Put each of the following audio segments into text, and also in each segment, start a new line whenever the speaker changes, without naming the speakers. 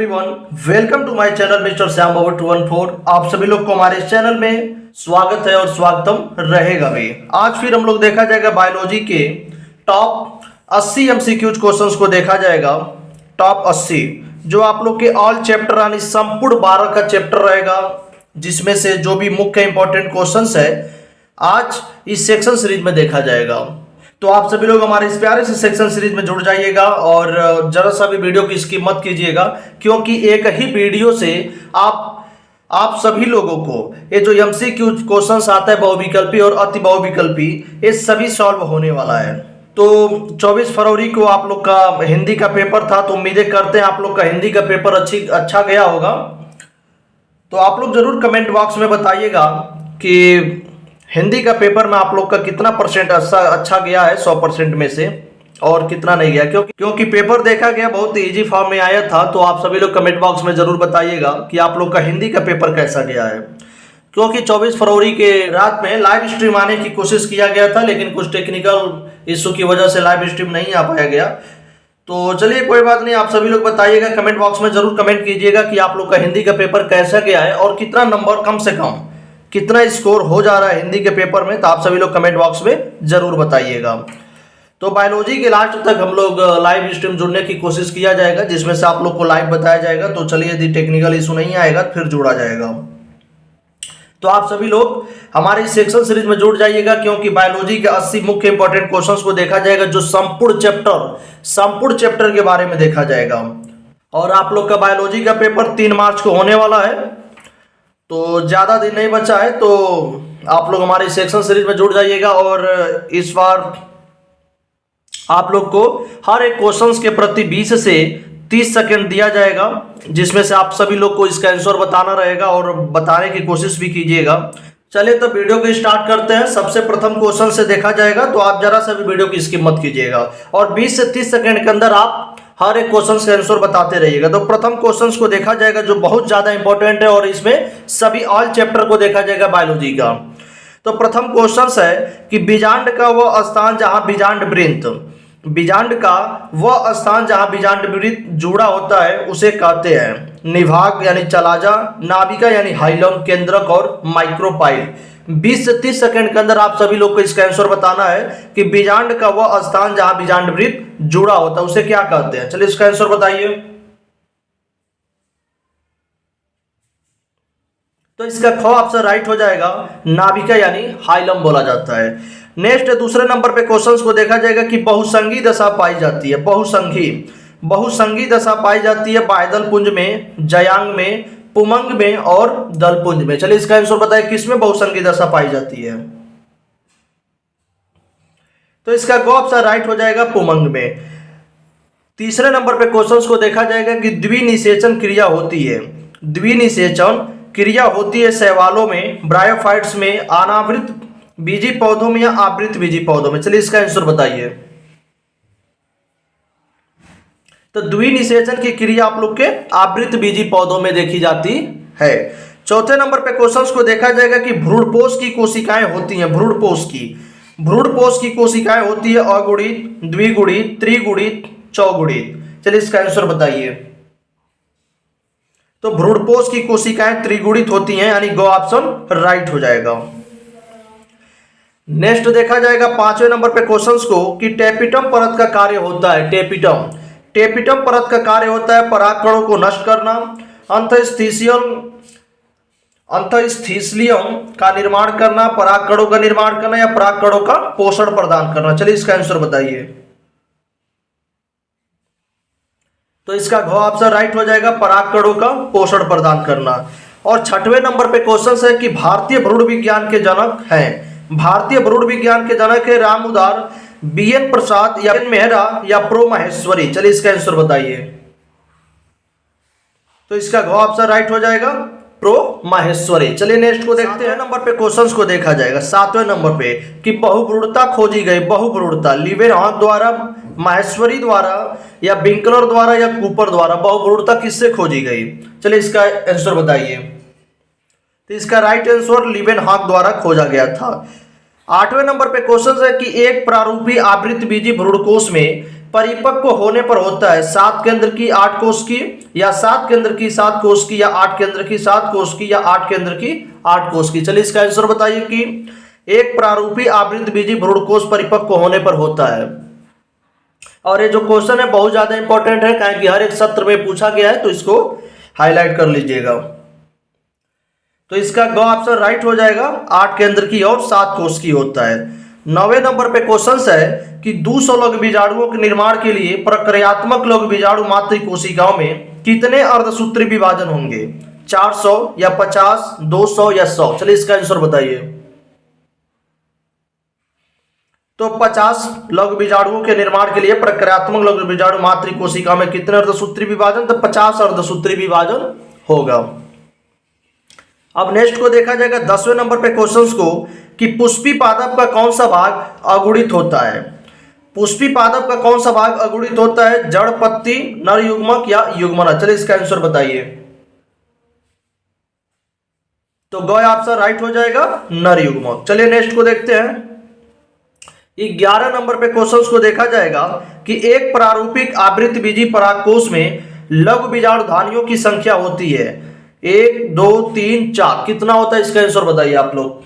Everyone, welcome to my channel mister Shyam Babu 214। आप सभी लोग को हमारे इस चैनल में स्वागत है और स्वागतम रहेगा भी। आज फिर हम लोग देखा जाएगा बायोलॉजी के टॉप 80 एमसीक्यूज क्वेश्चंस को देखा जाएगा। टॉप 80 जो आप लोग के ऑल चैप्टर यानी संपूर्ण 12 का चैप्टर रहेगा, जिसमें से जो भी मुख्य इंपॉर्टेंट क्वेश्चंस है आज इस सेक्शन सीरीज में देखा जाएगा। तो आप सभी लोग हमारे इस प्यारे से सेक्शन सीरीज में जुड़ जाइएगा और जरा सा भी वीडियो की स्किप मत कीजिएगा, क्योंकि एक ही वीडियो से आप सभी लोगों को ये जो एमसीक्यू क्वेश्चंस आता है बहुविकल्पी और अति बहुविकल्पी, ये सभी सॉल्व होने वाला है। तो 24 फरवरी को आप लोग का हिंदी का पेपर था, तो उम्मीदें करते हैं आप लोग का हिंदी का पेपर अच्छा गया होगा। तो आप लोग जरूर कमेंट बॉक्स में बताइएगा कि हिंदी का पेपर में आप लोग का कितना परसेंट अच्छा गया है 100% में से, और कितना नहीं गया, क्योंकि पेपर देखा गया बहुत इजी फॉर्म में आया था। तो आप सभी लोग कमेंट बॉक्स में जरूर बताइएगा कि आप लोग का हिंदी का पेपर कैसा गया है, क्योंकि 24 फरवरी के रात में लाइव स्ट्रीम आने की कोशिश किया गया था, लेकिन कुछ टेक्निकल इशू की वजह से लाइव स्ट्रीम नहीं आ पाया गया। तो चलिए कोई बात नहीं, आप सभी लोग बताइएगा, कमेंट बॉक्स में जरूर कमेंट कीजिएगा कि आप लोग का हिंदी का पेपर कैसा गया है और कितना नंबर कम से कम कितना स्कोर हो जा रहा है हिंदी के पेपर में। तो आप सभी लोग कमेंट बॉक्स में जरूर बताइएगा। तो बायोलॉजी के लास्ट तक हम लोग लाइव स्ट्रीम जुड़ने की कोशिश किया जाएगा, जिसमें से आप लोग को लाइव बताया जाएगा। तो चलिए, यदि टेक्निकल इशू नहीं आएगा फिर जुड़ा जाएगा। तो आप सभी लोग हमारे इस सेक्शन सीरीज में जुड़ जाइएगा, क्योंकि बायोलॉजी के 80 मुख्य इंपॉर्टेंट क्वेश्चंस को देखा जाएगा, जो संपूर्ण चैप्टर के बारे में देखा जाएगा। और आप लोग का बायोलॉजी का पेपर 3 मार्च को होने वाला है, तो ज्यादा दिन नहीं बचा है। तो आप लोग हमारे सेक्शन सीरीज में जुड़ जाइएगा। और इस बार आप लोग को हर एक क्वेश्चंस के प्रति 20 से 30 सेकंड दिया जाएगा, जिसमें से आप सभी लोग को इसका आंसर बताना रहेगा और बताने की कोशिश भी कीजिएगा। चलिए तो वीडियो को स्टार्ट करते हैं। सबसे प्रथम क्वेश्चन से देखा जाएगा, तो आप जरा सा भी वीडियो की स्किप मत कीजिएगा और 20 से 30 सेकंड के अंदर आप हर एक क्वेश्चन का आंसर बताते रहिएगा। तो प्रथम क्वेश्चन को देखा जाएगा, जो बहुत ज्यादा इंपॉर्टेंट है और इसमें सभी ऑल चैप्टर को देखा जाएगा बायोलॉजी का। तो प्रथम क्वेश्चन है कि बीजांड का वह स्थान जहां बीजांड वृत्त जुड़ा होता है उसे कहते हैं निभाग यानी चलाजा, नाभिका यानी हाइलम, केंद्रक और माइक्रोपाइल। 20 से 30 सेकंड के अंदर आप सभी लोग को इसका आंसर बताना है कि बीजांड का वह स्थान जहां बीजांड वृत्त जुड़ा होता है उसे क्या कहते हैं। चलिए इसका आंसर बताइए। तो इसका ख ऑप्शन राइट हो जाएगा, नाभिका यानी हाइलम बोला जाता है। नेक्स्ट दूसरे नंबर पे क्वेश्चंस को देखा जाएगा कि बहुसंगी दशा पाई जाती है। बहुसंगी दशा पाई जाती है बाह्यदल पुंज में, जयांग में, पुमंग में और दलपुंज में। चलिए इसका आंसर बताइए, किसमें बहुसंगी दशा पाई जाती है। तो इसका ग ऑप्शन राइट हो जाएगा, पुमंग में। तीसरे नंबर पे क्वेश्चंस को देखा जाएगा कि द्विनिषेचन क्रिया होती है। द्विनिषेचन क्रिया होती है शैवालों में, ब्रायोफाइट्स में, अनावृत बीजी पौधों में या आवृत बीजी पौधों में। चलिए इसका आंसर बताइए। तो द्विनिषेचन की क्रिया आप लोग के आवृत बीजी पौधों में देखी जाती है। चौथे नंबर पे क्वेश्चंस को देखा जाएगा कि भ्रूणपोष की कोशिकाएं होती हैं। भ्रूणपोष की कोशिकाएं होती है अगुणित, द्विगुणित, त्रिगुणित, चौगुणित। चलिए इसका आंसर बताइए। तो भ्रूणपोष की कोशिकाएं त्रिगुणित होती हैं, यानी गो ऑप्शन राइट हो जाएगा। नेक्स्ट देखा जाएगा 5वें नंबर पे क्वेश्चंस को कि टेपिटम परत का कार्य होता है। टेपिटम परत का कार्य होता है परागकणों को नष्ट करना, अंतःस्थिसलियम का निर्माण करना, परागकणों का निर्माण करना या परागकणों का पोषण प्रदान करना। चलिए इसका आंसर बताइए। तो इसका घ ऑप्शन राइट हो जाएगा, परागकणों का पोषण प्रदान करना। और 6वें नंबर पे क्वेश्चन है कि भारतीय भ्रूण विज्ञान के जनक हैं। भारतीय भ्रूण विज्ञान के जनक है राम उदार, BN प्रसाद या मेहरा या प्रो माहेश्वरी। चलिए इसका आंसर बताइए। तो इसका घ ऑप्शन राइट हो जाएगा, प्रो माहेश्वरी। चलिए नेक्स्ट को देखते हैं। नंबर पे क्वेश्चंस को देखा जाएगा 7वें नंबर पे कि बहुभ्रूणता खोजी गई। बहुभ्रूणता लिवेनहॉक द्वारा, माहेश्वरी द्वारा या विंकलर द्वारा या कूपर द्वारा बहुभ्रूणता किससे खोजी गई। चलिए इसका आंसर बताइए। तो इसका राइट आंसर लिवेनहॉक द्वारा खोजा गया था। 8वें नंबर पे क्वेश्चन है कि एक प्रारूपी आवृत बीजी भ्रूणकोश में परिपक्व होने पर होता है 7 केंद्र की 8 कोष की, या 7 केंद्र की 7 कोष की, या 8 केंद्र की 7 कोष की, या 8 केंद्र की 8 कोष की। चलिए इसका आंसर बताइए कि एक प्रारूपी आवृतबीजी भ्रूणकोष परिपक्व होने पर होता है। और ये जो क्वेश्चन है बहुत ज्यादा इंपॉर्टेंट है, क्योंकि हर एक सत्र में पूछा गया है, तो इसको हाईलाइट कर लीजिएगा। तो इसका ग ऑप्शन राइट हो जाएगा, 8 केंद्र की और 7 कोष की होता है। 9वें नंबर पे क्वेश्चन है कि 200 लघु बीजाणुओं के निर्माण के लिए प्रक्रियात्मक लघु बीजाणु मात्र कोशिकाओं में कितने अर्धसूत्री विभाजन होंगे? 400 या 50, 200 या 100? चलिए इसका आंसर बताइए। तो 50 लघु बीजाणुओं के निर्माण के लिए प्रक्रियात्मक लघु बीजाणु मात्र कोशिका में कितने अर्धसूत्री विभाजन? तो 50 अर्धसूत्री विभाजन होगा। अब नेक्स्ट को देखा जाएगा 10वें नंबर पे क्वेश्चंस को कि पुष्पी पादप का कौन सा भाग अगुणित होता है? पुष्पी पादप का कौन सा भाग अगुणित होता है? जड़, पत्ती, नर युग्मक या युग्मनज? चलिए इसका आंसर बताइए। तो ग ऑप्शन राइट हो जाएगा, नर युग्मक। चलिए नेक्स्ट को देखते हैं। 11 नंबर पे क्वेश्चंस को देखा जाएगा कि एक प्रारूपिक आवृतबीजी परागकोश में लघु बीजाणुधानियों की संख्या होती है 1, 2, 3, 4। कितना होता है? इसका आंसर बताइए आप लोग।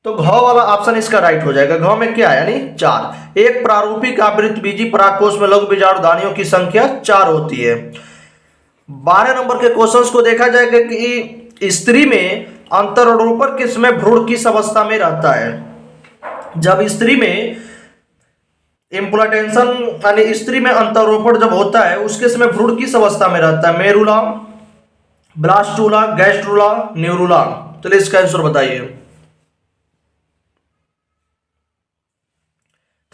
तो घ वाला ऑप्शन इसका राइट हो जाएगा। घ में क्या है? यानी 4। एक प्रारूपिक आवृतबीजी परागकोश में लघु बीजाणुधानियों की संख्या 4 होती है। 12 नंबर के क्वेश्चंस को देखा जाएगा कि स्त्री में अंतरोपण के समय भ्रूण किस अवस्था में रहता है? जब स्त्री में इम्प्लांटेशन यानी स्त्री में अंतरोपण जब होता है उसके समय भ्रूण किस अवस्था में रहता है? मेरुला, ब्लास्टूला, गैस्ट्रूला, न्यूरुला? चलिए इसका आंसर बताइए।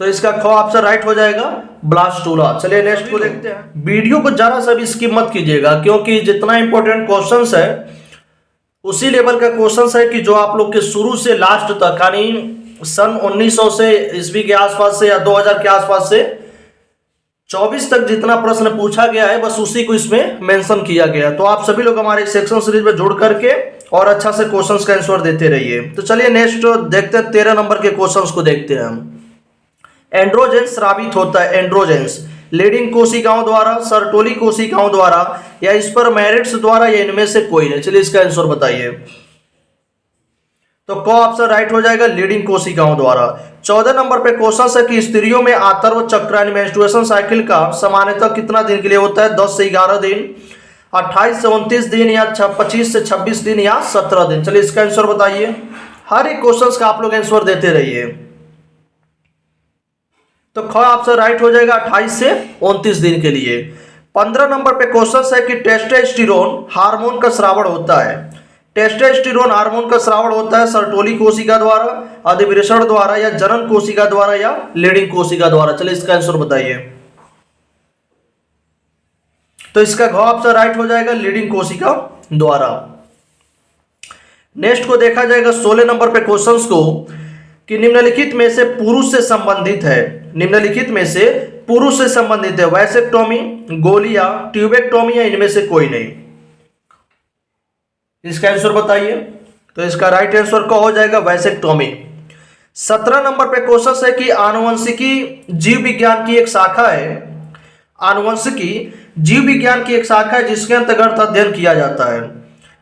तो इसका ख ऑप्शन राइट हो जाएगा, ब्लास्टूला। चलिए नेक्स्ट को देखते हैं। वीडियो को जरा सा भी स्किप मत कीजिएगा, क्योंकि जितना इंपॉर्टेंट क्वेश्चंस है उसी लेवल का क्वेश्चंस है कि जो आप लोग के शुरू से लास्ट तक यानी सन 1900 से ईस्वी के आसपास से या 2000 के आसपास से 24 तक जितना प्रश्न पूछा गया है बस उसी को इसमें मेंशन किया गया है। तो आप सभी लोग हमारे सेक्शन सीरीज में जुड़ करके और अच्छा से क्वेश्चंस का आंसर देते रहिए। तो चलिए नेक्स्ट देखते हैं। 13 नंबर के क्वेश्चंस को देखते हैं हम। एंड्रोजेंस स्रावित होता है, एंड्रोजेंस लीडिंग कोशिकाओं द्वारा, सर्टोली कोशिकाओं द्वारा, या स्पर्मेटिड्स द्वारा, या इनमें से कोई नहीं? चलिए इसका आंसर बताइए। तो क ऑप्शन राइट हो जाएगा, लीडिंग कोशिकाओं द्वारा। 14 नंबर पे क्वेश्चन है कि स्त्रियों में आतर्व चक्र यानी मेंस्ट्रुएशन साइकिल का सामान्यतः कितना दिन के लिए होता है? 10 से 11 दिन, 28 से 29 दिन, या 25 से 26 दिन, या 17 दिन? चलिए इसका आंसर बताइए। हर एक क्वेश्चन का आप लोग आंसर देते रहिए। तो ख ऑप्शन राइट हो जाएगा, 28 से 29 दिन के लिए। 15 नंबर पे क्वेश्चन है कि टेस्टोस्टेरोन हार्मोन का स्रावण होता है। टेस्टोस्टेरोन हार्मोन का स्रावण होता है सर्टोली कोशिका द्वारा, अधिवृषण द्वारा, या जनन कोशिका द्वारा, या लीडिंग कोशिका द्वारा? चलिए इसका आंसर बताइए। तो इसका घ ऑप्शन राइट हो जाएगा, लीडिंग कोशिका द्वारा। नेक्स्ट को देखा जाएगा 16 नंबर पे क्वेश्चंस को कि निम्नलिखित में से पुरुष से संबंधित है, निम्नलिखित में से पुरुष से संबंधित है वैसेक्टोमी, गोलिया, ट्यूबेक्टोमी, या इनमें से कोई नहीं? इसका आंसर बताइए। तो इसका राइट आंसर क्या हो जाएगा? वैसेक्टोमी। 17 नंबर पे क्वेश्चन है कि आनुवंशिकी जीव विज्ञान की एक शाखा है, आनुवंशिकी जीव विज्ञान की एक शाखा है जिसके अंतर्गत अध्ययन किया जाता है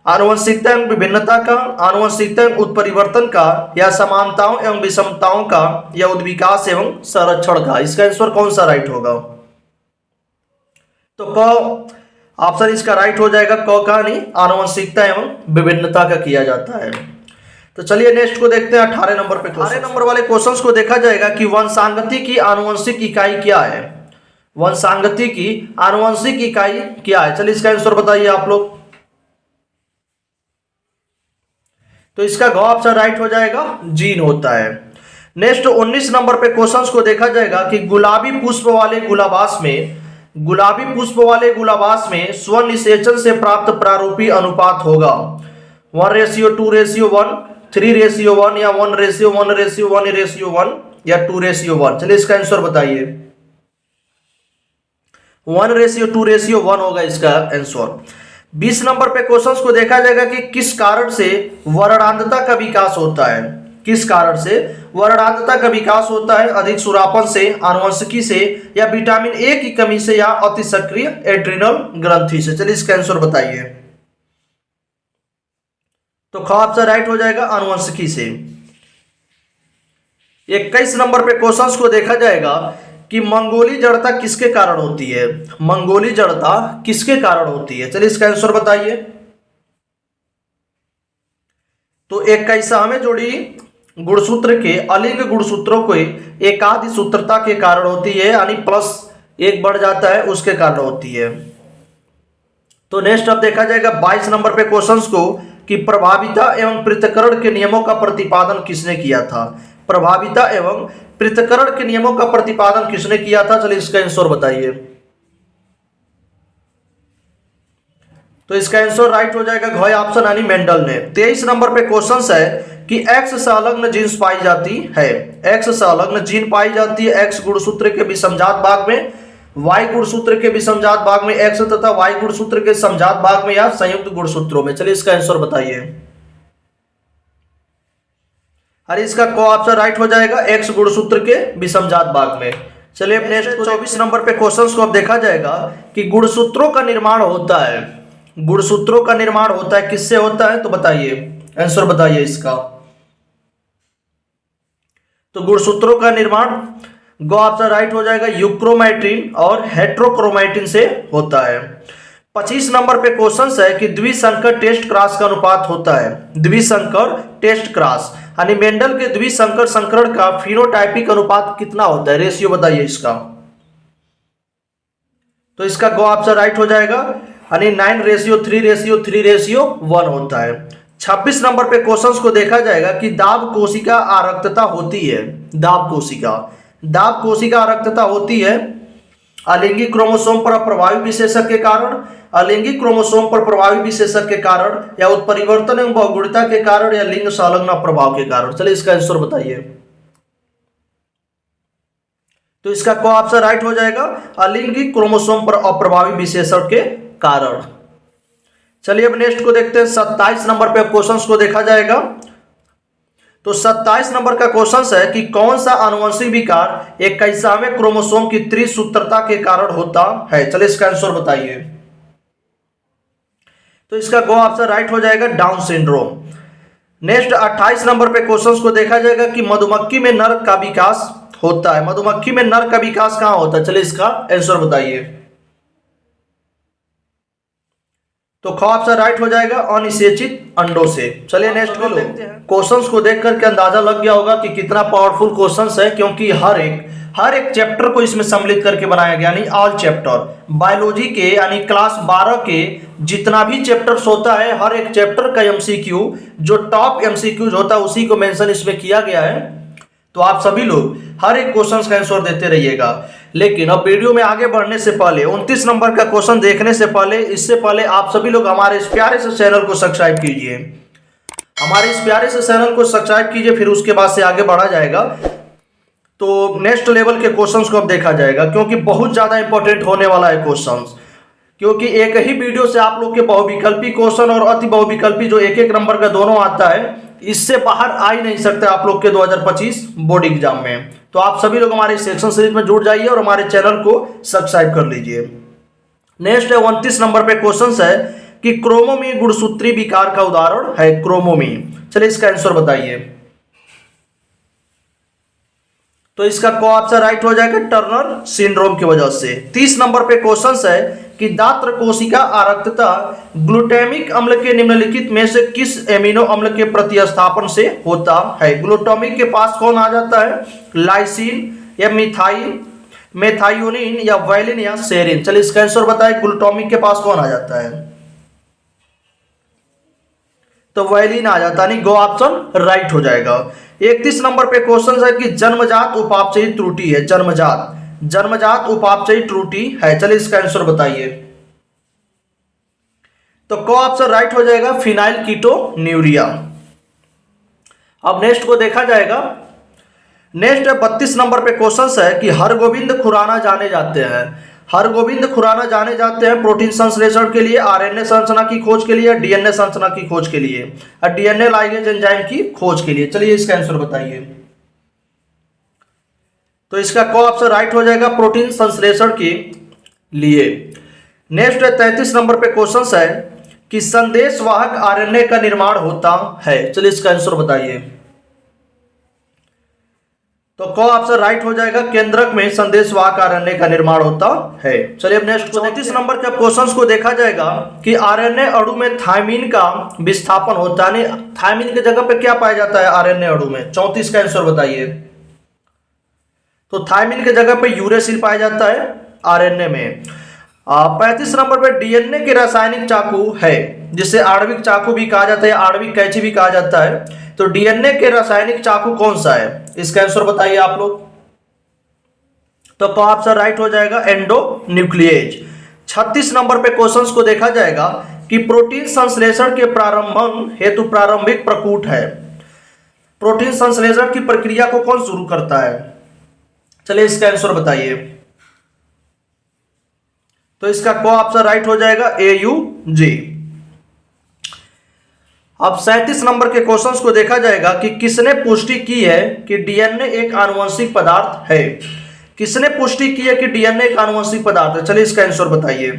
आनुवंशिकता एवं विभिन्नता का, आनुवंशिकता एवं उत्परिवर्तन का, या समानताओं एवं विषमताओं का, या उद्विकास एवं संरक्षण का? इसका आंसर कौन सा राइट होगा? तो क ऑप्शन इसका राइट हो जाएगा, क का नहीं, आनुवंशिकता एवं विभिन्नता का किया जाता है। तो चलिए नेक्स्ट को देखते हैं 18 नंबर पे। 18 नंबर वाले क्वेश्चंस को देखा जाएगा कि वंशांगति की आनुवंशिक इकाई क्या है? वंशांगति की आनुवंशिक इकाई क्या है? चलिए इसका आंसर बताइए आप लोग। तो इसका घ ऑप्शन राइट हो जाएगा, जीन होता है। नेक्स्ट 19 नंबर पे क्वेश्चंस को देखा जाएगा कि गुलाबी पुष्प वाले गुलाबास में स्वनिषेचन से प्राप्त प्रारूपी अनुपात होगा 1:2:1, 3:1, या 1:1:1:1, या 2:1? चलिए इसका आंसर बताइए। 1:2:1 होगा इसका आंसर। 20 नंबर पे क्वेश्चंस को देखा जाएगा कि किस कारण से वर्णांधता का विकास होता है? किस कारण से? वर्णांधता का विकास होता है अधिक सुरापन से, आनुवंशिकी से, या विटामिन ए की कमी से, या अति सक्रिय एड्रिनल ग्रंथि से। चलिए इसका आंसर बताइए। तो ख ऑप्शन राइट हो जाएगा आनुवंशिकी से। 21 नंबर पे क्वेश्चंस को देखा जाएगा कि मंगोली जड़ता किसके कारण होती है? मंगोली जड़ता किसके कारण होती है? चलिए इसका आंसर बताइए। तो 21वें जोड़ी गुणसूत्र के अलिंग गुणसूत्रों को एकादि सूत्रता के कारण होती है, यानी +1 बढ़ जाता है, उसके कारण होती है। तो नेक्स्ट अब देखा जाएगा 22 नंबर पे क्वेश्चंस को कि प्रभाविता एवं पृथक्करण के नियमों का प्रतिपादन किसने किया था? प्रभाविता एवं पृथक्करण के नियमों का प्रतिपादन किसने किया था? चलिए इसका आंसर बताइए। तो इसका आंसर राइट हो जाएगा घ ऑप्शन यानी मेंडल ने। 23 नंबर पे क्वेश्चन है कि एक्स संलग्न जीन्स पाई जाती है। एक्स संलग्न जीन पाई जाती है एक्स गुणसूत्र के विषमजात भाग में, वाई गुणसूत्र के विषमजात भाग में एक्स तथा वाई गुणसूत्र के समजात भाग में, या संयुक्त गुणसूत्रों में। चलिए इसका आंसर बताइए। अरे इसका को ऑप्शन राइट हो जाएगा एक्स गुणसूत्र के विषमजात भाग में। चलिए अब नेक्स्ट 24 नंबर पे क्वेश्चंस को अब देखा जाएगा कि गुणसूत्रों का निर्माण होता है। गुणसूत्रों का निर्माण होता है किससे होता है? तो बताइए, आंसर बताइए इसका। तो गुणसूत्रों का निर्माण गो ऑप्शन राइट हो जाएगा यूक्रोमैटिन और हेट्रोक्रोमैटिन से होता है। 25 नंबर पे क्वेश्चन है कि द्विसंकर टेस्ट क्रॉस का अनुपात होता है। द्विसंकर टेस्ट क्रॉस यानी मेंडल के द्विसंकर संकरण का फिनोटाइपिक अनुपात कितना होता है? रेशियो बताइए इसका। तो इसका गो ऑप्शन राइट हो जाएगा यानी 9:3:3:1 होता है। 26 नंबर पे क्वेश्चंस को देखा जाएगा कि दाब कोशिका आरक्तता होती है। दाब कोशिका आरक्तता होती है अलिंगी क्रोमोसोम पर प्रभावी विशेषक के कारण, अलिंगी क्रोमोसोम पर प्रभावी विशेषक के कारण, या उत्परिवर्तन एवं बहुगुणिता के कारण, या लिंग संलग्न प्रभाव के कारण। चलिए इसका आंसर बताइए। तो इसका को ऑप्शन राइट हो जाएगा अलिंगी क्रोमोसोम पर अप्रभावी विशेषक के कारण। चलिए अब नेक्स्ट को देखते हैं। 27 नंबर पे क्वेश्चंस को देखा जाएगा। तो 27 नंबर का क्वेश्चन है कि कौन सा आनुवंशिक विकार 21वें क्रोमोसोम की त्रिसूत्रता के कारण होता है? चलिए इसका आंसर बताइए। तो इसका गो ऑप्शन राइट हो जाएगा डाउन सिंड्रोम। नेक्स्ट 28 नंबर पे क्वेश्चंस को देखा जाएगा कि मधुमक्खी में नर का विकास होता है। मधुमक्खी में नर का विकास कहां होता है? चलिए इसका आंसर बताइए। तो ख ऑप्शन राइट हो जाएगा अनिषेचित अंडों से। चलिए नेक्स्ट को देखते हैं। क्वेश्चंस को देख करके अंदाजा लग गया होगा कि कितना पावरफुल क्वेश्चंस है, क्योंकि हर एक चैप्टर को इसमें सम्मिलित करके बनाया गया, यानी ऑल चैप्टर बायोलॉजी के, यानी क्लास 12 के जितना भी चैप्टर्स होता है, हर एक चैप्टर का एमसीक्यू जो टॉप एमसीक्यूज होता है उसी को मेंशन इसमें किया गया है। तो आप सभी लोग हर एक क्वेश्चन का आंसर देते रहिएगा। लेकिन अब वीडियो में आगे बढ़ने से पहले 29 नंबर का क्वेश्चन देखने से पहले, इससे पहले आप सभी लोग हमारे इस प्यारे से चैनल को सब्सक्राइब कीजिए। हमारे इस प्यारे से चैनल को सब्सक्राइब कीजिए, फिर उसके बाद से आगे बढ़ा जाएगा। तो नेक्स्ट लेवल के क्वेश्चंस को अब देखा जाएगा, क्योंकि बहुत ज्यादा इंपॉर्टेंट होने वाला है क्वेश्चंस। क्योंकि एक ही वीडियो से आप लोग के बहुविकल्पी क्वेश्चन और अति बहुविकल्पी जो एक नंबर का दोनों आता है, इससे बाहर आ ही नहीं सकते आप लोग के 2025 बोर्ड एग्जाम में। तो आप सभी लोग हमारे सेक्शन सीरीज में जुड़ जाइए और हमारे चैनल को सब्सक्राइब कर लीजिए। नेक्स्ट 29 नंबर पे क्वेश्चन है कि क्रोमोमी गुणसूत्री विकार का उदाहरण है। क्रोमोमी, चलिए इसका आंसर बताइए। तो इसका को ऑप्शन राइट हो जाएगा टर्नर सिंड्रोम की वजह से। 30 नंबर पे क्वेश्चन है कि दात्र कोशिका आरक्तता ग्लूटामिक अम्ल के निम्नलिखित में से किस एमिनो अम्ल के प्रतिस्थापन से होता है? ग्लूटामिक के पास कौन आ जाता है? लाइसिन या मेथायोनिन या वैलिन या सेरिन। चलिए इसका आंसर बताएं, ग्लूटामिक के पास कौन आ जाता है? तो वैलिन आ जाता है, गो ऑप्शन राइट हो जाएगा। 31 नंबर पे क्वेश्चन है कि जन्मजात उपापचयी त्रुटि है। जन्मजात उपापचयी त्रुटि है। चलिए इसका आंसर बताइए। तो को ऑप्शन राइट हो जाएगा फिनाइल कीटोन्यूरिया। अब नेक्स्ट को देखा जाएगा। नेक्स्ट 32 नंबर पे क्वेश्चन है कि हरगोविंद खुराना जाने जाते हैं। हरगोविंद खुराना जाने जाते हैं प्रोटीन संश्लेषण के लिए, आरएनए संरचना की खोज के लिए, डीएनए संरचना की खोज के लिए और डीएनए लाइगेज एंजाइम की खोज के लिए। चलिए इसका आंसर बताइए। तो इसका क ऑप्शन राइट हो जाएगा, प्रोटीन संश्लेषण के लिए। नेक्स्ट 33 नंबर पे क्वेश्चन है कि संदेश वाहक आरएनए का निर्माण होता है। चलिए इसका आंसर बताइए। तो क ऑप्शन राइट हो जाएगा, केंद्रक में संदेश वाहक आरएनए का निर्माण होता है। चलिए अब नेक्स्ट 34 नंबर के क्वेश्चंस को देखा जाएगा कि आरएनए अणु में थायमीन का विस्थापन होता है, थायमीन की जगह पे क्या पाया जाता है आरएनए अणु में? 34 का आंसर बताइए। तो थायमीन की जगह पे यूरेसिल पाया जाता है आरएनए में। 35 नंबर पे डीएनए के रासायनिक चाकू है, जिसे आणविक चाकू भी कहा जाता है, आणविक कैंची भी कहा जाता है। तो डीएनए के रासायनिक चाकू कौन सा है? इसका आंसर बताइए आप लोग। तो ऑप्शन राइट हो जाएगा, एंडोन्यूक्लिएज। 36 नंबर पे क्वेश्चंस को देखा जाएगा कि प्रोटीन संश्लेषण के प्रारंभन हेतु प्रारंभिक प्रकूट है। प्रोटीन संश्लेषण की प्रक्रिया को कौन शुरू करता है? चलिए इसका आंसर बताइए। तो इसका ऑप्शन राइट हो जाएगा, AUG। अब 37 नंबर के क्वेश्चंस को देखा जाएगा कि किसने पुष्टि की है कि डीएनए एक आनुवंशिक पदार्थ है? किसने पुष्टि की है कि डीएनए एक आनुवंशिक पदार्थ है? चलिए इसका आंसर बताइए।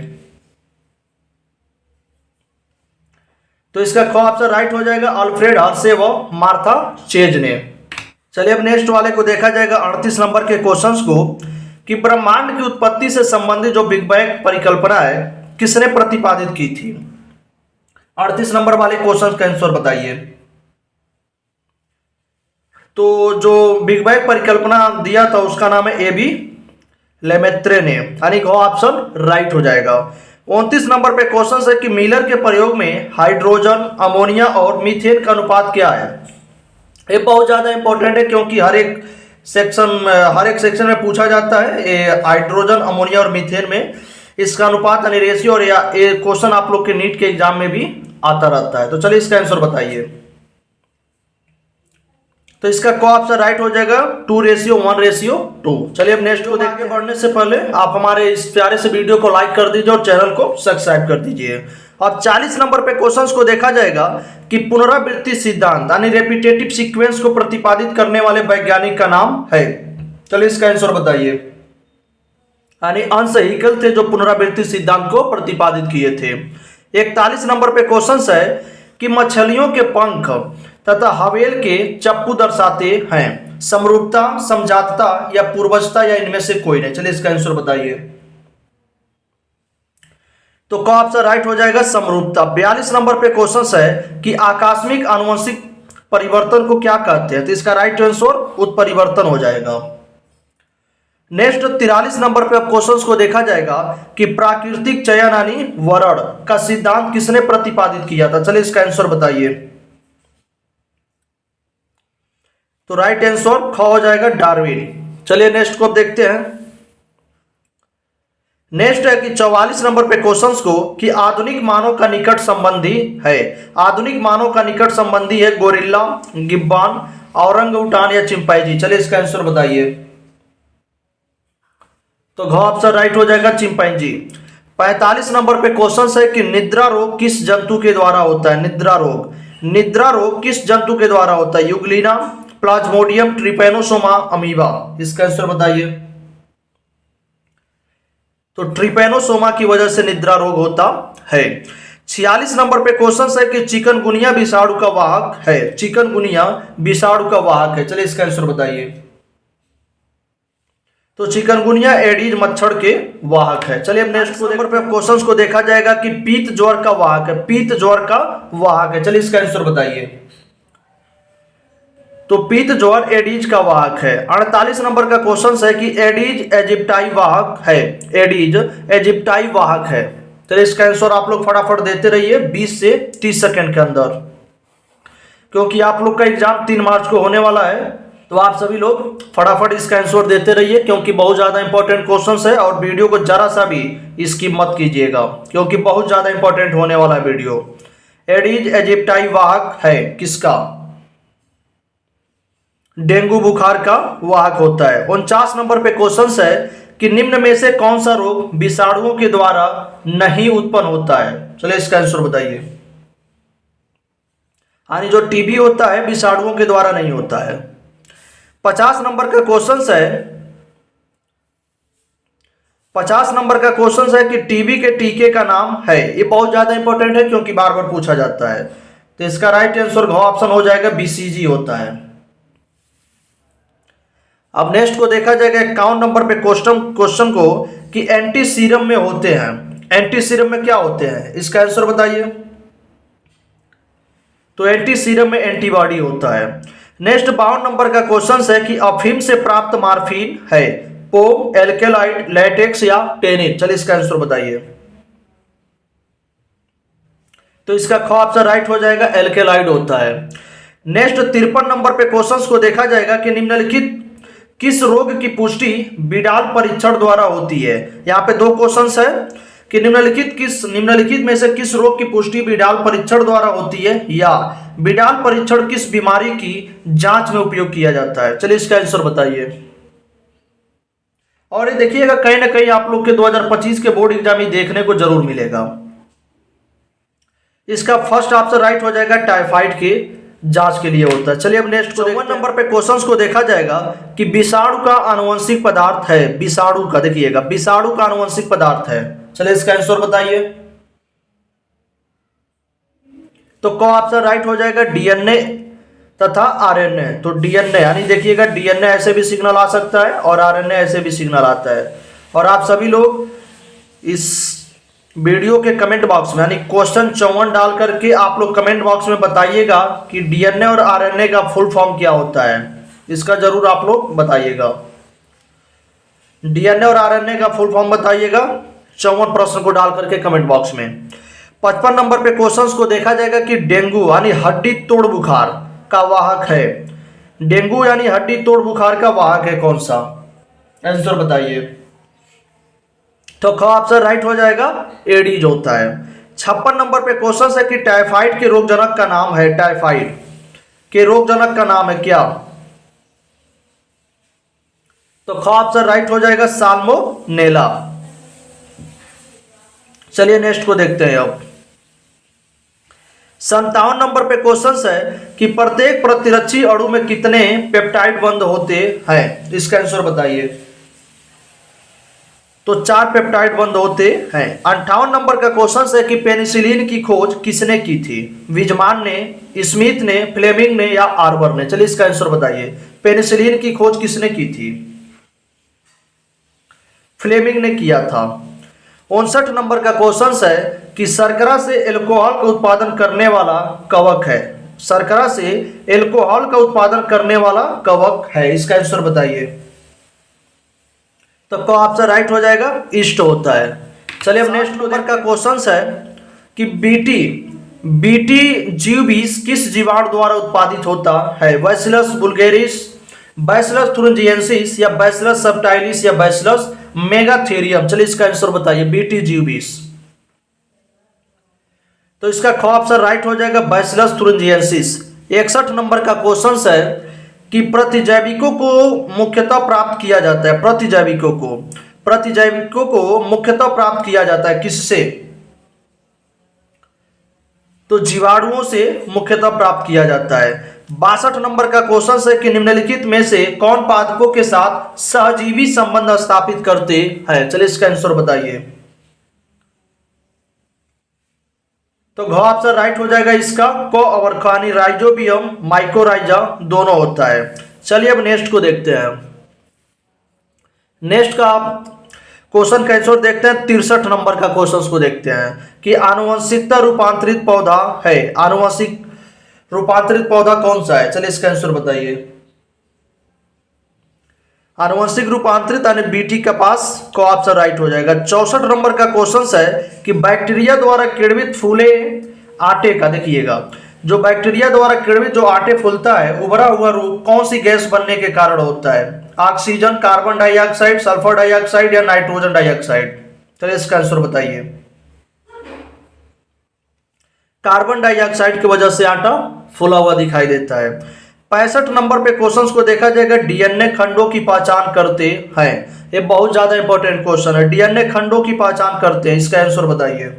तो इसका ऑप्शन राइट हो जाएगा, अल्फ्रेड हर्शे व मार्था चेज ने। चलिए अब नेक्स्ट वाले को देखा जाएगा 38 नंबर के क्वेश्चंस को कि ब्रह्मांड की उत्पत्ति से संबंधित जो बिग बैंग परिकल्पना है किसने प्रतिपादित की थी? 38 नंबर वाले क्वेश्चन का आंसर बताइए। तो जो बिग बैंग परिकल्पना दिया था उसका नाम है AB लेमेत्रे ने, यानी ऑप्शन राइट हो जाएगा। 29 नंबर पे क्वेश्चन है कि मिलर के प्रयोग में हाइड्रोजन, अमोनिया और मीथेन का अनुपात क्या है? ये बहुत ज्यादा इंपॉर्टेंट है क्योंकि हर एक सेक्शन में पूछा जाता है। हाइड्रोजन, अमोनिया और मीथेन में इसका अनुपात यानी रेशियो, और ये क्वेश्चन आप लोग के नीट के एग्जाम में भी आता रहता है। तो चलिए इसका आंसर बताइए। तो इसका ऑप्शन राइट हो जाएगा, 2:1:2। चलिए अब नेक्स्ट को देखते हैं। बढ़ने से पहले आप हमारे इस प्यारे से वीडियो को लाइक कर दीजिए और चैनल को सब्सक्राइब कर दीजिए। अब 40 नंबर पे क्वेश्चंस को देखा जाएगा कि पुनरावृत्ति सिद्धांत यानी रेपिटेटिव सीक्वेंस को प्रतिपादित करने वाले वैज्ञानिक का नाम है। चलिए इसका आंसर बताइए। यानी अंश हीकल थे जो पुनरावृत्ति सिद्धांत को प्रतिपादित किए थे। 41 नंबर पे क्वेश्चन है कि मछलियों के पंख तथा हवेल के चप्पू दर्शाते हैं समरूपता, समजातता या पूर्वजता या इनमें से कोई नहीं। चलिए इसका आंसर बताइए। तो ऑप्शन राइट हो जाएगा, समरूपता। 42 नंबर पे क्वेश्चन है कि आकस्मिक आनुवंशिक परिवर्तन को क्या कहते हैं? तो इसका राइट आंसर उत्परिवर्तन हो जाएगा। नेक्स्ट 43 नंबर पे क्वेश्चंस को देखा जाएगा कि प्राकृतिक चयन यानी वरण का सिद्धांत किसने प्रतिपादित किया था? चलिए इसका आंसर बताइए। तो राइट आंसर ख हो जाएगा, डार्विन। चलिए नेक्स्ट को देखते हैं। नेक्स्ट है कि 44 नंबर पे क्वेश्चंस को कि आधुनिक मानव का निकट संबंधी है। आधुनिक मानव का निकट संबंधी है गोरिल्ला, गिब्बन, औरंगउटान या चिंपैंजी। चलिए इसका आंसर बताइए। तो घ ऑप्शन राइट हो जाएगा, चिंपैंजी। 45 नंबर पे क्वेश्चन है कि निद्रा रोग किस जंतु के द्वारा होता है? निद्रा रोग किस जंतु के द्वारा होता है? Euglena, Plasmodium, Trypanosoma, amoeba. इसका आंसर बताइए। तो ट्रिपैनोसोमा की वजह से निद्रा रोग होता है। 46 नंबर पे क्वेश्चन है कि चिकनगुनिया विषाणु का वाहक है। चिकनगुनिया विषाणु का वाहक है। चलिए इसका आंसर बताइए। तो चिकनगुनिया एडीज मच्छर के वाहक है। चलिए अब नेक्स्ट नंबर पे क्वेश्चंस को देखा जाएगा कि पीत ज्वर का वाहक है। पीत ज्वर का वाहक है। चलिए इसका आंसर बताइए। तो पीत ज्वर एडीज का वाहक है। 48 नंबर का क्वेश्चन है कि एडीज इजिप्टाई वाहक है। एडीज इजिप्टाई वाहक है। चलिए इसका आंसर आप लोग फटाफट देते रहिए 20 से 30 सेकंड के अंदर, क्योंकि आप लोग का एग्जाम 3 मार्च को होने वाला है। तो आप सभी लोग फटाफट इसका आंसर देते रहिए क्योंकि बहुत ज्यादा इंपॉर्टेंट क्वेश्चन है। और वीडियो को जरा सा भी इसकी मत कीजिएगा क्योंकि बहुत ज्यादा इंपॉर्टेंट होने वाला है वीडियो। एडीज इजिप्टाई वाहक है किसका? डेंगू बुखार का वाहक होता है। 49 नंबर पे क्वेश्चन है कि निम्न में से कौन सा रोग विषाणुओं के द्वारा नहीं उत्पन्न होता है। चलिए इसका आंसर बताइए। यानी जो टीबी होता है विषाणुओं के द्वारा नहीं होता है। 50 नंबर का क्वेश्चन है, 50 नंबर का क्वेश्चन है कि टीबी के टीके का नाम है। ये बहुत ज्यादा इंपॉर्टेंट है क्योंकि बार बार पूछा जाता है। तो इसका राइट आंसर घ ऑप्शन हो जाएगा बीसीजी होता है। अब नेक्स्ट को देखा जाएगा 51 नंबर पे क्वेश्चन को कि एंटी सीरम में होते हैं। एंटी सीरम में क्या होते हैं, इसका आंसर बताइए। तो एंटी सीरम में एंटीबॉडी होता है। नेक्स्ट 52 नंबर का क्वेश्चन है कि अफीम से प्राप्त मार्फिन है पोम, एल्केलाइड, लैटेक्स या टेनिन। चलिए इसका आंसर बताइए। तो इसका ख ऑप्शन राइट हो जाएगा, एल्केलाइड होता है। नेक्स्ट 53 नंबर पे क्वेश्चंस को देखा जाएगा कि निम्नलिखित किस रोग की पुष्टि बिडाल परीक्षण द्वारा होती है। यहाँ पे दो क्वेश्चंस है कि निम्नलिखित में से किस रोग की पुष्टि बिडाल परीक्षण द्वारा होती है, या बिडाल परीक्षण किस बीमारी की जांच में उपयोग किया जाता है। चलिए इसका आंसर बताइए। और ये देखिएगा कहीं ना कहीं आप लोग के 2025 के बोर्ड एग्जाम देखने को जरूर मिलेगा। इसका फर्स्ट ऑप्शन राइट हो जाएगा, टाइफाइड की जांच के लिए होता है। चलिए अब नेक्स्ट 54 नंबर पे क्वेश्चंस को देखा जाएगा कि विषाणु का आनुवंशिक पदार्थ है। विषाणु का देखिएगा, विषाणु का आनुवंशिक पदार्थ है। चलिए इसका आंसर बताइए। तो क ऑप्शन राइट हो जाएगा, डीएनए तथा आरएनए। तो डीएनए यानी देखिएगा डीएनए ऐसे भी सिग्नल आ सकता है और आरएनए ऐसे भी सिग्नल आता है। और आप सभी लोग इस वीडियो के कमेंट बॉक्स में यानी क्वेश्चन 54 डाल करके आप लोग कमेंट बॉक्स में बताइएगा कि डीएनए और आरएनए का फुल फॉर्म क्या होता है। इसका जरूर आप लोग बताइएगा। डीएनए और आरएनए का फुल फॉर्म बताइएगा 54 प्रश्न को डाल करके कमेंट बॉक्स में। 55 नंबर पे क्वेश्चंस को देखा जाएगा कि डेंगू यानी हड्डी तोड़ बुखार का वाहक है। डेंगू यानी हड्डी तोड़ बुखार का वाहक है कौन सा, आंसर बताइए। तो ख ऑप्शन राइट हो जाएगा, एडीज होता है। 56 नंबर पे क्वेश्चन है कि टाइफाइड के रोगजनक का नाम है। टाइफाइड के रोगजनक का नाम है क्या। तो ख ऑप्शन राइट हो जाएगा, साल्मोनेला। चलिए नेक्स्ट को देखते हैं। अब 57 नंबर पे क्वेश्चन है कि प्रत्येक प्रतिरक्षी अणु में कितने पेप्टाइड बंध होते हैं। इसका आंसर बताइए। तो 4 पेप्टाइड बंध होते हैं। 58 नंबर का क्वेश्चन है कि पेनिसिलिन की खोज किसने की थी। विजमान ने, स्मिथ ने, फ्लेमिंग ने या आर्बर ने। चलिए इसका आंसर बताइए। पेनिसिलिन की खोज किसने की थी, फ्लेमिंग ने किया था। 59 नंबर का क्वेश्चन है कि शर्करा से एल्कोहल का उत्पादन करने वाला कवक है। शर्करा से एल्कोहल का उत्पादन करने वाला कवक है। इसका आंसर बताइए। तो ऑप्शन राइट हो जाएगा, ईस्ट होता है। चलिए अब नेक्स्ट नंबर का क्वेश्चन है कि बीटी जीव विष किस जीवाणु द्वारा उत्पादित होता है। बैसिलस बुल्गेरिस, बैसिलस थुरिंजिएंसिस या बैसिलस सबटाइलिस या बैसिलस मेगाथेरियम। चलिए इसका आंसर बताइए। बीटी जीव विष, तो इसका ख ऑप्शन राइट हो जाएगा, बैसिलस थुरिंजिएंसिस। 61 नंबर का क्वेश्चन है कि प्रतिजैविकों को मुख्यतः प्राप्त किया जाता है। प्रतिजैविकों को मुख्यतः प्राप्त किया जाता है किससे। तो जीवाणुओं से मुख्यतः प्राप्त किया जाता है। 62 नंबर का क्वेश्चन है कि निम्नलिखित में से कौन पादपों के साथ सहजीवी संबंध स्थापित करते हैं। चलिए इसका आंसर बताइए। तो घ ऑप्शन राइट हो जाएगा इसका, को और खानी राइजोबियम माइकोराइजा दोनों होता है। चलिए अब नेक्स्ट को देखते हैं। नेक्स्ट का आप क्वेश्चन का आंसर देखते हैं। 63 नंबर का क्वेश्चन को देखते हैं कि आनुवंशिकता रूपांतरित पौधा है। आनुवंशिक रूपांतरित पौधा कौन सा है। चलिए इसका आंसर बताइए। आनुवंशिक रूपांतरित यानी बीटी के पास को ऑप्शन राइट हो जाएगा। 64 नंबर का क्वेश्चन है कि बैक्टीरिया द्वारा किण्वित फूले आटे का, देखिएगा जो बैक्टीरिया द्वारा किण्वित जो आटे फूलता है उभरा हुआ रूप कौन सी गैस बनने के कारण होता है। Oxygen, carbon dioxide, sulphur dioxide या नाइट्रोजन डाइऑक्साइड। चलिए इसका आंसर बताइए। कार्बन डाइऑक्साइड की वजह से आटा फूला हुआ दिखाई देता है। 65 नंबर पे क्वेश्चंस को देखा जाएगा, डीएनए खंडों की पहचान करते हैं। ये बहुत ज्यादा इंपॉर्टेंट क्वेश्चन है। डीएनए खंडों की पहचान करते हैं, इसका आंसर बताइए।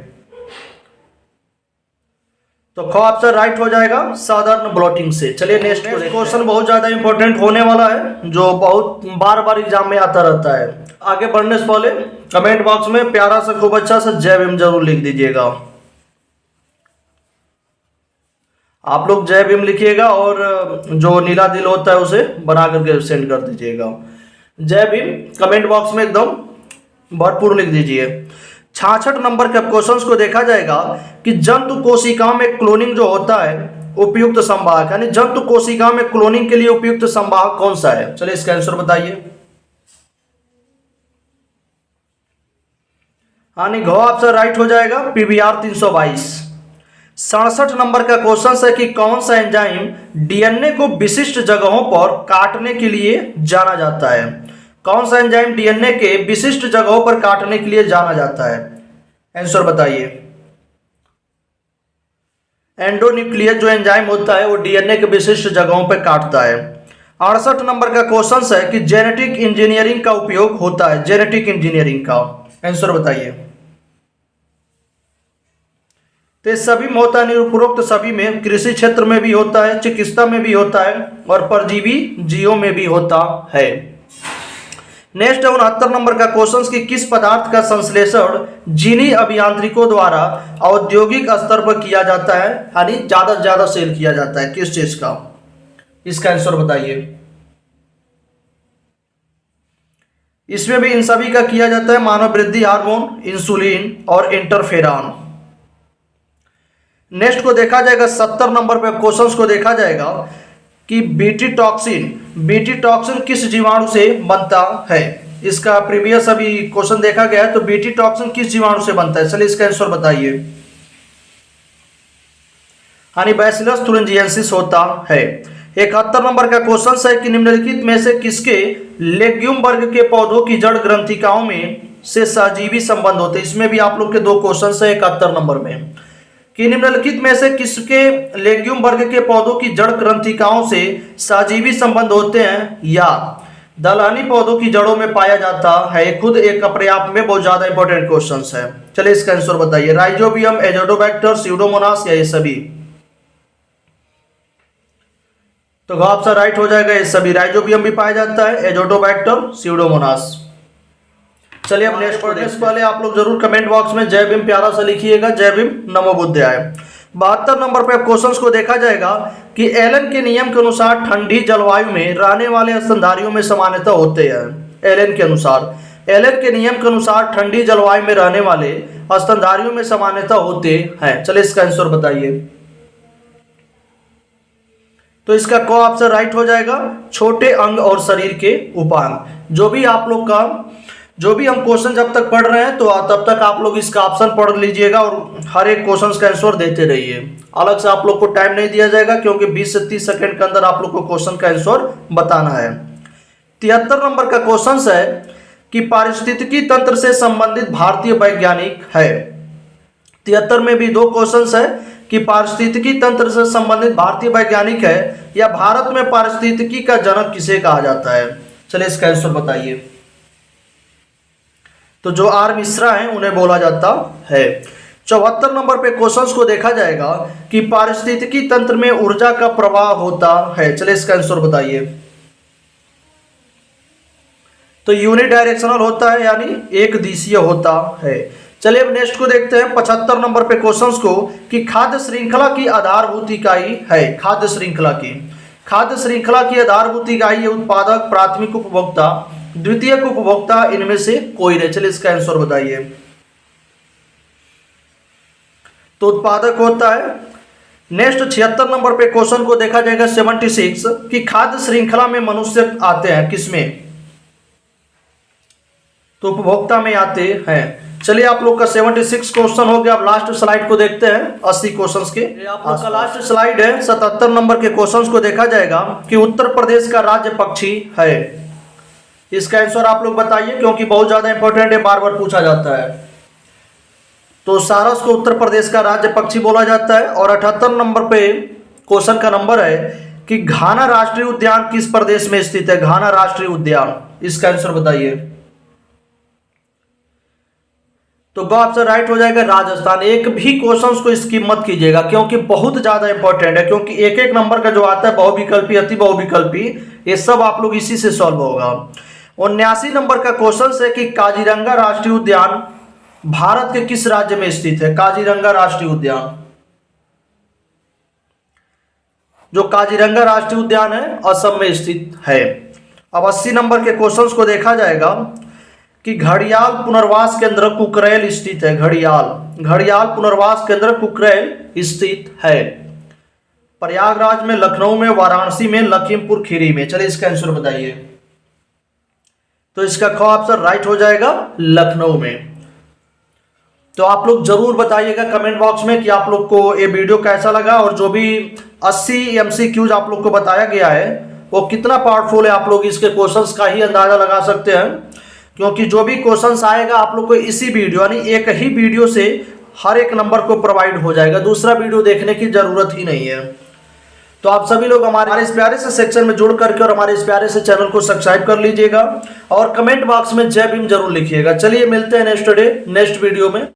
तो ख ऑप्शन राइट हो जाएगा साधारण ब्लॉटिंग से। चलिए नेक्स्ट क्वेश्चन बहुत ज्यादा इंपॉर्टेंट होने वाला है, जो बहुत बार बार एग्जाम में आता रहता है। आगे बढ़ने से पहले कमेंट बॉक्स में प्यारा सा खूब अच्छा सा जय भीम जरूर लिख दीजिएगा। आप लोग जय भीम लिखिएगा और जो नीला दिल होता है उसे बना करके सेंड कर दीजिएगा। जय भीम कमेंट बॉक्स में एकदम भरपूर लिख दीजिए। 66 नंबर के क्वेश्चंस को देखा जाएगा कि जंतु कोशिकाओं में क्लोनिंग जो होता है उपयुक्त संवाहक, यानी जंतु कोशिकाओं में क्लोनिंग के लिए उपयुक्त संवाहक कौन सा है? चलिए इसका आंसर बताइए। यानी घ ऑप्शन राइट हो जाएगा पीवीआर 322। 67 नंबर का क्वेश्चन है कि कौन सा एंजाइम डीएनए को विशिष्ट जगहों पर काटने के लिए जाना जाता है? कौन सा एंजाइम डीएनए के विशिष्ट जगहों पर काटने के लिए जाना जाता है? आंसर बताइए। एंडोन्यूक्लियस जो एंजाइम होता है वो डीएनए के विशिष्ट जगहों पर काटता है। 68 नंबर का क्वेश्चन है कि जेनेटिक इंजीनियरिंग का उपयोग होता है, जेनेटिक इंजीनियरिंग का आंसर बताइए। तो सभी में होता है, उपरोक्त सभी में, कृषि क्षेत्र में भी होता है, चिकित्सा में भी होता है और परजीवी जीवों में भी होता है। नेक्स्ट है 69 नंबर का क्वेश्चन कि किस पदार्थ का संश्लेषण जीनी अभियांत्रिकों द्वारा औद्योगिक स्तर पर किया जाता है, यानी ज्यादा से ज्यादा सेल किया जाता है, किस चीज का? इसका आंसर बताइए। इसमें भी इन सभी का किया जाता है मानव वृद्धि हार्मोन, इंसुलिन और इंटरफेरॉन। नेक्स्ट को देखा जाएगा 70 नंबर पे क्वेश्चंस को देखा जाएगा कि बीटी टॉक्सिन किस जीवाणु से बनता है? इसका प्रीवियस अभी क्वेश्चन देखा गया है, तो बीटी टॉक्सिन किस जीवाणु से बनता है? चलिए इसका आंसर बताइए। यानी बैसिलस thuringiensis होता है। 71 नंबर का क्वेश्चन है कि निम्नलिखित में से किसके लेग्यूम वर्ग के पौधों की जड़ ग्रंथिकाओं में से सहजीवी संबंध होते हैं? इसमें भी आप लोग के दो क्वेश्चन है 71 नंबर में कि निम्नलिखित में से किसके लेग्यूम वर्ग के पौधों की जड़ ग्रंथिकाओं से सहजीवी संबंध होते हैं या दलहनी पौधों की जड़ों में पाया जाता है? खुद एक अपने आप में बहुत ज्यादा इंपॉर्टेंट क्वेश्चन है। चलिए इसका आंसर बताइए। राइजोबियम, एजोडोबैक्टर, स्यूडोमोनास या ये सभी? तो ऑप्शन राइट हो जाएगा ये सभी। राइजोबियम भी पाया जाता है, एजोडोबैक्टर, स्यूडोमोनास। चलिए अब नेक्स्ट पढ़ने से पहले आप लोग जरूर कमेंट बॉक्स में जय भीम प्यारा सा लिखिएगा। जय भीम, नमो बुद्धाय। 72 नंबर पर क्वेश्चंस को देखा जाएगा कि एलन के नियम के अनुसार ठंडी जलवायु में रहने वाले स्तनधारियों में सामान्यतः होते हैं। एलन के नियम के अनुसार ठंडी जलवायु में रहने वाले स्तनधारियों में सामान्यतः होते हैं। चलिए इसका आंसर बताइए। तो इसका क ऑप्शन राइट हो जाएगा छोटे अंग और शरीर के उपांग। जो भी हम क्वेश्चन जब तक पढ़ रहे हैं तो तब तक आप लोग इसका ऑप्शन पढ़ लीजिएगा और हर एक क्वेश्चन का आंसर देते रहिए। अलग से आप लोग को टाइम नहीं दिया जाएगा क्योंकि 20 से 30 सेकंड के अंदर आप लोग को क्वेश्चन का आंसर बताना है। 73 नंबर का क्वेश्चन है कि पारिस्थितिकी तंत्र से संबंधित भारतीय वैज्ञानिक है। 73 में भी दो क्वेश्चन है कि पारिस्थितिकी तंत्र से संबंधित भारतीय वैज्ञानिक है या भारत में पारिस्थितिकी का जनक किसे कहा जाता है? चलिए इसका आंसर बताइए। तो जो आर मिश्रा हैं उन्हें बोला जाता है। 74 नंबर पे क्वेश्चंस को देखा जाएगा कि पारिस्थितिकी तंत्र में ऊर्जा का प्रवाह होता है। चलिए इसका आंसर बताइए। तो यूनि डायरेक्शनल होता है, यानी एक दिशीय होता है। चलिए अब नेक्स्ट को देखते हैं 75 नंबर पे क्वेश्चंस को कि खाद्य श्रृंखला की आधारभूत इकाई है। खाद्य श्रृंखला की आधारभूत इकाई उत्पादक, प्राथमिक उपभोक्ता, द्वितीयक उपभोक्ता, इनमें से कोई नहीं। चलिए इसका आंसर बताइए। तो उत्पादक होता है। नेक्स्ट 76 नंबर पे क्वेश्चन को देखा जाएगा 76 कि खाद्य श्रृंखला में मनुष्य आते हैं किसमें? तो उपभोक्ता में आते हैं। चलिए आप लोग का 76 क्वेश्चन हो गया। अब लास्ट स्लाइड को देखते हैं 80 क्वेश्चंस के। आप लोग का लास्ट स्लाइड है 77 नंबर के क्वेश्चंस को देखा जाएगा कि उत्तर प्रदेश का राज्य पक्षी है। इसका आंसर आप लोग बताइए क्योंकि बहुत ज्यादा इंपॉर्टेंट है, बार बार पूछा जाता है। तो सारस को उत्तर प्रदेश का राज्य पक्षी बोला जाता है। और 78 नंबर पे क्वेश्चन का नंबर है कि घाना राष्ट्रीय उद्यान किस प्रदेश में स्थित है? घाना राष्ट्रीय उद्यान, इसका आंसर बताइए। तो ग ऑप्शन राइट हो जाएगा राजस्थान। एक भी क्वेश्चंस को स्किप मत कीजिएगा क्योंकि बहुत ज्यादा इंपॉर्टेंट है, क्योंकि एक एक नंबर का जो आता है बहुविकल्पी, अति बहुविकल्पी, ये सब आप लोग इसी से सॉल्व होगा। 79 नंबर का क्वेश्चन है कि काजीरंगा राष्ट्रीय उद्यान भारत के किस राज्य में स्थित है? काजीरंगा राष्ट्रीय उद्यान, जो काजीरंगा राष्ट्रीय उद्यान है असम में स्थित है। अब 80 नंबर के क्वेश्चंस को देखा जाएगा कि घड़ियाल पुनर्वास केंद्र कुकरेल स्थित है। घड़ियाल पुनर्वास केंद्र कुकरेल स्थित है। प्रयागराज में, लखनऊ में, वाराणसी में, लखीमपुर खीरी में। चलिए इसका आंसर बताइए। तो इसका ख ऑप्शन राइट हो जाएगा लखनऊ में। तो आप लोग जरूर बताइएगा कमेंट बॉक्स में कि आप लोग को ये वीडियो कैसा लगा और जो भी 80 MCQs आप लोग को बताया गया है वो कितना पावरफुल है। आप लोग इसके क्वेश्चंस का ही अंदाजा लगा सकते हैं, क्योंकि जो भी क्वेश्चंस आएगा आप लोग को इसी वीडियो यानी एक ही वीडियो से हर एक नंबर को प्रोवाइड हो जाएगा, दूसरा वीडियो देखने की जरूरत ही नहीं है। तो आप सभी लोग हमारे इस प्यारे से सेक्शन में जुड़ करके और हमारे इस प्यारे से चैनल को सब्सक्राइब कर लीजिएगा और कमेंट बॉक्स में जय भीम जरूर लिखिएगा। चलिए मिलते हैं नेक्स्ट वीडियो में।